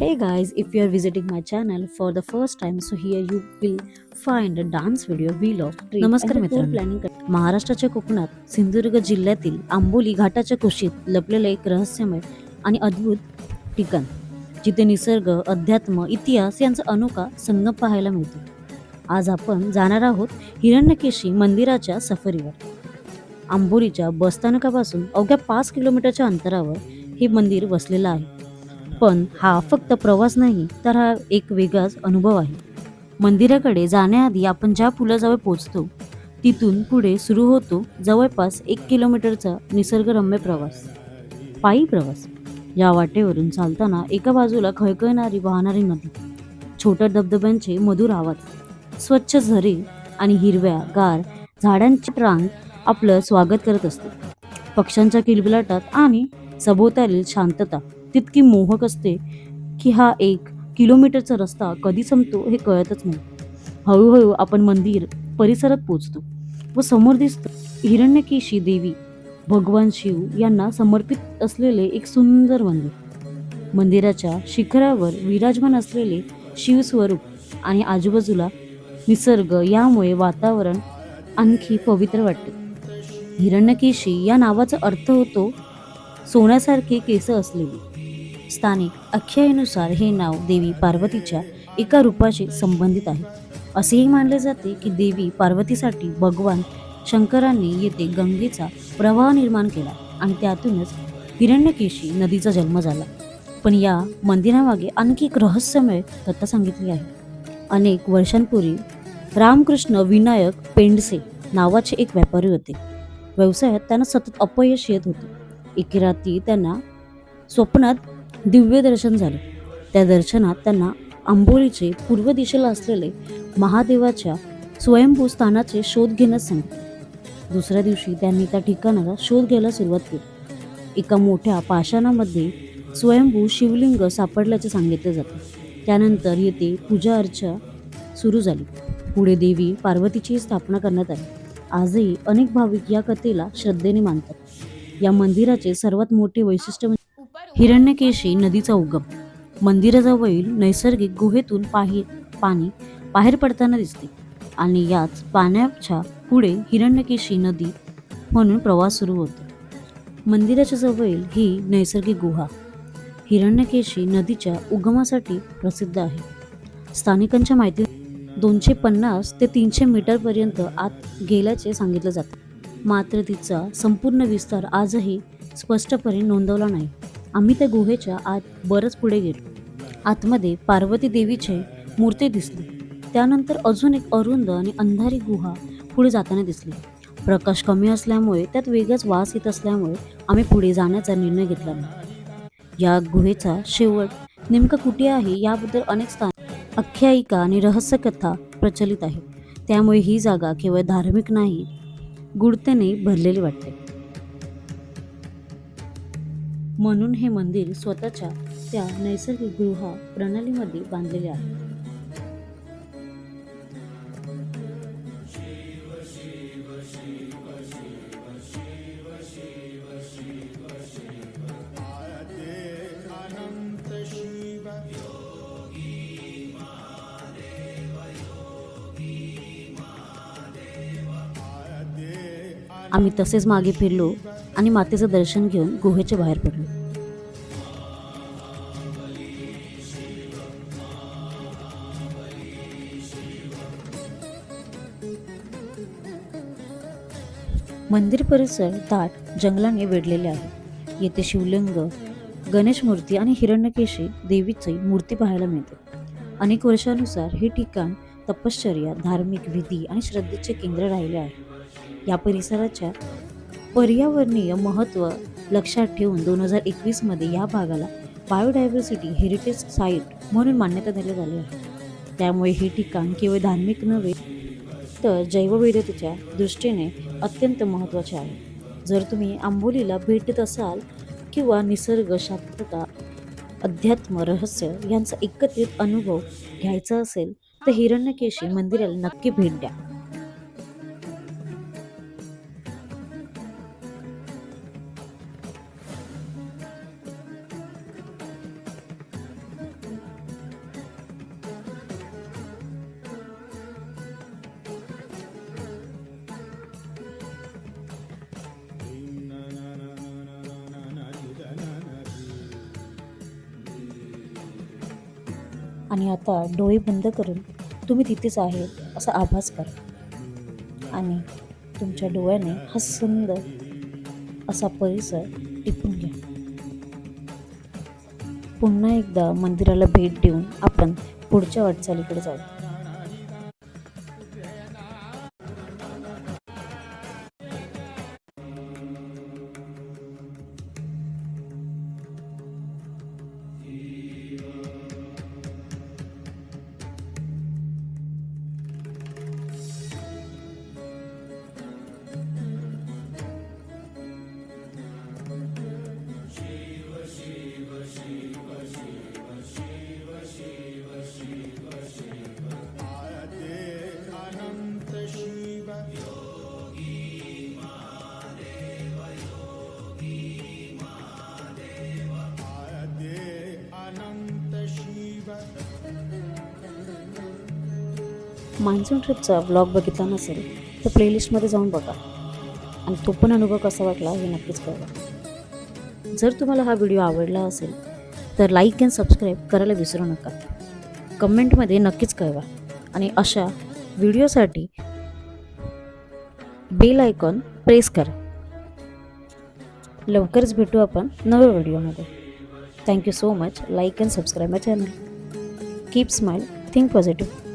Hey guys, if you are visiting my channel for the first time, so here you will find a dance video vlog trip. नमस्कार मित्रांनो, महाराष्ट्राच्या कोकणात सिंधुदुर्ग जिल्ह्यातील आंबोली घाटाच्या कुशीत लपलेलं एक रहस्यमय आणि अद्भुत ठिकाण, जिथे निसर्ग, अध्यात्म, इतिहास यांचा अनोखा संगम पाहायला मिळतो. आज आपण जाणार आहोत हिरण्यकेशी मंदिराच्या सफरीवर. आंबोलीच्या बसस्थानकापासून अवघ्या 5 किलोमीटरच्या अंतरावर हे मंदिर वसलेलं आहे. पण हा फक्त प्रवास नाही, तर हा एक वेगळाच अनुभव आहे. मंदिराकडे जाण्याआधी आपण ज्या पुलाजवळ पोहोचतो, तिथून पुढे सुरू होतो जवळपास 1 किलोमीटरचा निसर्गरम्य प्रवास. पायी प्रवास. या वाटेवरून चालताना एका बाजूला खळखळणारी वाहणारी नदी, छोट्या धबधब्यांचे मधुर आवाज, स्वच्छ झरे आणि हिरव्या गार झाडांची रांग आपलं स्वागत करत असते. पक्ष्यांच्या किलबिलाटात आणि सभोवतालील शांतता तितकी मोहक असते की हा 1 किलोमीटरचा रस्ता कधी संपतो हे कळतच नाही. हळूहळू आपण मंदिर परिसरात पोहोचतो व समोर दिसतं हिरण्यकेशी देवी, भगवान शिव यांना समर्पित असलेले एक सुंदर मंदिर. मंदिराच्या शिखरावर विराजमान असलेले शिवस्वरूप आणि आजूबाजूला निसर्ग यामुळे वातावरण आणखी पवित्र वाटते. हिरण्यकेशी या नावाचा अर्थ होतो सोन्यासारखे केस असलेली. स्थानिक आख्यायेनुसार हे नाव देवी पार्वतीच्या एका रूपाशी संबंधित आहे. असेही मानले जाते की देवी पार्वतीसाठी भगवान शंकरांनी येथे गंगेचा प्रवाह निर्माण केला आणि त्यातूनच हिरण्यकेशी नदीचा जन्म झाला. पण या मंदिरामागे आणखी एक रहस्यमय कथा सांगितली आहे. अनेक वर्षांपूर्वी रामकृष्ण विनायक पेंडसे नावाचे एक व्यापारी होते. व्यवसायात त्यांना सतत अपयश येत होते. एके रात्री त्यांना स्वप्नात दिव्य दर्शन झाले. त्या दर्शनात त्यांना आंबोलीचे पूर्व दिशेला असलेले महादेवाच्या स्वयंभू स्थानाचे शोध घेण्यास सांगितले. दुसऱ्या दिवशी त्यांनी त्या ठिकाणाला शोध घ्यायला सुरुवात केली. एका मोठ्या पाषाणामध्ये स्वयंभू शिवलिंग सापडल्याचे सांगितले जाते. त्यानंतर येथे पूजा अर्चा सुरू झाली. पुढे देवी पार्वतीची स्थापना करण्यात आली. आजही अनेक भाविक या कथेला श्रद्धेने मानतात. या मंदिराचे सर्वात मोठे वैशिष्ट्य म्हणजे हिरण्यकेशी नदीचा उगम. मंदिराजवळील नैसर्गिक गुहेतून पाणी बाहेर पडताना दिसते आणि याच पाण्याच्या पुढे हिरण्यकेशी नदी म्हणून प्रवास सुरू होतो. मंदिराच्या जवळील ही नैसर्गिक गुहा हिरण्यकेशी नदीच्या उगमासाठी प्रसिद्ध आहे. स्थानिकांच्या माहिती 250 ते 300 मीटरपर्यंत आत गेल्याचे सांगितले जाते. मात्र तिचा संपूर्ण विस्तार आजही स्पष्टपणे नोंदवला नाही. आम्ही त्या गुहेच्या आत बरंच पुढे गेलो. आतमध्ये पार्वती देवीची मूर्ती दिसली. त्यानंतर अजून एक अरुंद आणि अंधारी गुहा पुढे जाताना दिसली. प्रकाश कमी असल्यामुळे त्यात वेगळाच वास येत असल्यामुळे आम्ही पुढे जाण्याचा निर्णय घेतला नाही. या गुहेचा शेवट नेमका कुठे आहे याबद्दल अनेक स्थानिक आख्यायिका आणि रहस्यकथा प्रचलित आहे. त्यामुळे ही जागा केवळ धार्मिक नाही, गूढतेने भरलेली वाटते. म्हणून हे मंदिर स्वतःच्या त्या नैसर्गिक गुहा प्रणालीमध्ये बांधलेले आहे. आम्ही तसेच मागे फिरलो आणि मातेचं दर्शन घेऊन गुहेच्या बाहेर पडलो. मंदिर परिसर दाट जंगलाने वेढलेले आहे. येथे शिवलिंग, गणेश मूर्ती आणि हिरण्यकेशी देवीची मूर्ती पाहायला मिळते. अनेक वर्षानुसार हे ठिकाण तपश्चर्या, धार्मिक विधी आणि श्रद्धेचे केंद्र राहिले आहे. या परिसराच्या पर्यावरणीय महत्त्व लक्षात ठेवून 2021 मध्ये या भागाला बायोडायव्हर्सिटी हेरिटेज साईट म्हणून मान्यता देण्यात आली आहे. त्यामुळे हे ठिकाण केवळ धार्मिक नव्हे तर जैवविविधतेच्या दृष्टीने अत्यंत महत्त्वाचे आहे. जर तुम्ही आंबोलीला भेट देत असाल किंवा निसर्ग, शांतता, अध्यात्म, रहस्य यांचा एकत्रित अनुभव घ्यायचा असेल तर हिरण्यकेशी मंदिराला नक्की भेट द्या. आणि आता डोळे बंद करून तुम्ही तिथेच आहेत असा आभास करा आणि तुमच्या डोळ्याने हा सुंदर असा परिसर टिपून घ्या. पुन्हा एकदा मंदिराला भेट देऊन आपण पुढच्या वाटचालीकडे जाऊ. मान्सून ट्रिपचा व्लॉग बघितला नसेल तर प्लेलिस्टमध्ये जाऊन बघा आणि तो पण अनुभव कसा वाटला हे नक्कीच कळवा. जर तुम्हाला हा व्हिडिओ आवडला असेल तर लाईक अँड सबस्क्राईब करायला विसरू नका. कमेंटमध्ये नक्कीच कळवा आणि अशा व्हिडिओसाठी बेल आयकॉन प्रेस करा. लवकरच भेटू आपण नव्या व्हिडिओमध्ये. Thank you so much. Like and subscribe my channel. Keep smile, think positive.